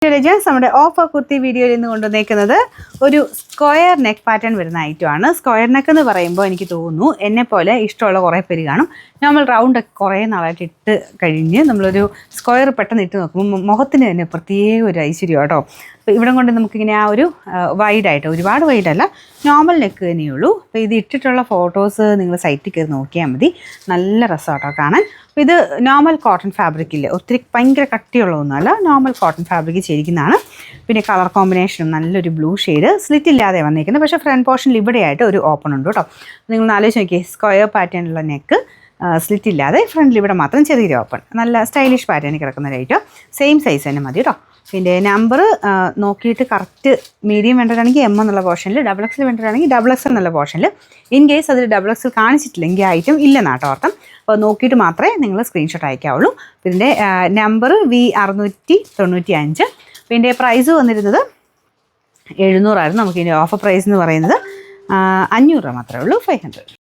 നമ്മുടെ ഓഫർ കുർത്തി വീഡിയോയിൽ നിന്ന് കൊണ്ടുവന്നേക്കുന്നത് ഒരു സ്ക്വയർ നെക്ക് പാറ്റേൺ വരുന്ന ഐറ്റമാണ്. സ്ക്വയർ നെക്ക് എന്ന് പറയുമ്പോൾ എനിക്ക് തോന്നുന്നു എന്നെപ്പോലെ ഇഷ്ടമുള്ള കുറേ പേര് കാണും. നമ്മൾ റൗണ്ടൊക്കെ കുറേ നാളായിട്ട് ഇട്ട് കഴിഞ്ഞ് നമ്മളൊരു സ്ക്വയർ പെട്ടെന്ന് ഇട്ട് നോക്കുമ്പോൾ മുഖത്തിന് തന്നെ പ്രത്യേക ഒരു ഐശ്വര്യം കേട്ടോ. അപ്പോൾ ഇവിടം കൊണ്ട് നമുക്കിങ്ങനെ ആ ഒരു വൈഡായിട്ട്, ഒരുപാട് വൈഡല്ല, നോർമൽ നെക്ക് തന്നെയുള്ളൂ. അപ്പോൾ ഇത് ഇട്ടിട്ടുള്ള ഫോട്ടോസ് നിങ്ങൾ സൈറ്റിൽ കയറി നോക്കിയാൽ മതി. നല്ല രസമാട്ടോ കാണാൻ. അപ്പോൾ ഇത് നോർമൽ കോട്ടൺ ഫാബ്രിക്കില്ല, ഒത്തിരി ഭയങ്കര കട്ടിയുള്ളതൊന്നുമല്ല, നോർമൽ കോട്ടൺ ഫാബ്രിക് ചെയ്തിരിക്കുന്നതാണ്. പിന്നെ കളർ കോമ്പിനേഷനും നല്ലൊരു ബ്ലൂ ഷെയ്ഡ്, സ്ലിറ്റ് ഇല്ലാതെ വന്നിരിക്കുന്നത്. പക്ഷേ ഫ്രണ്ട് പോർഷനിൽ ഇവിടെയായിട്ട് ഒരു ഓപ്പൺ ഉണ്ട് കേട്ടോ. നിങ്ങൾ ആലോചിച്ച് നോക്കിയേ, സ്ക്വയർ പാറ്റേണുള്ള നെക്ക്, സ്ലിറ്റ് ഇല്ലാതെ ഫ്രണ്ടിൽ ഇവിടെ മാത്രം ചെറിയൊരു ഓപ്പൺ, നല്ല സ്റ്റൈലിഷ് പാറ്റേണിൽ കിടക്കുന്ന ഒരു ഐറ്റം. സെയിം സൈസ് തന്നെ മതി കേട്ടോ. പിന്നെ നമ്പർ നോക്കിയിട്ട് കറക്റ്റ് മീഡിയം വേണ്ടതാണെങ്കിൽ എം എന്നുള്ള പോർഷനിൽ, ഡബിൾ എക്സൽ വേണ്ടതാണെങ്കിൽ ഡബിൾ എക്സൽ എന്നുള്ള പോർഷനിൽ. ഇൻ കേസ് അതിൽ ഡബിൾ എക്സൽ കാണിച്ചിട്ടില്ലെങ്കിൽ ആ ഐറ്റം ഇല്ലെന്നാട്ടോ അർത്ഥം. അപ്പോൾ നോക്കിയിട്ട് മാത്രമേ നിങ്ങൾ സ്ക്രീൻഷോട്ട് അയക്കാവുള്ളൂ. ഇതിൻ്റെ നമ്പർ V695. പിന്നെ പ്രൈസ് വന്നിരുന്നത് 700 ആയിരുന്നു. നമുക്കിതിൻ്റെ ഓഫർ പ്രൈസ് എന്ന് പറയുന്നത് 500 രൂപ മാത്രമേ ഉള്ളൂ, 500.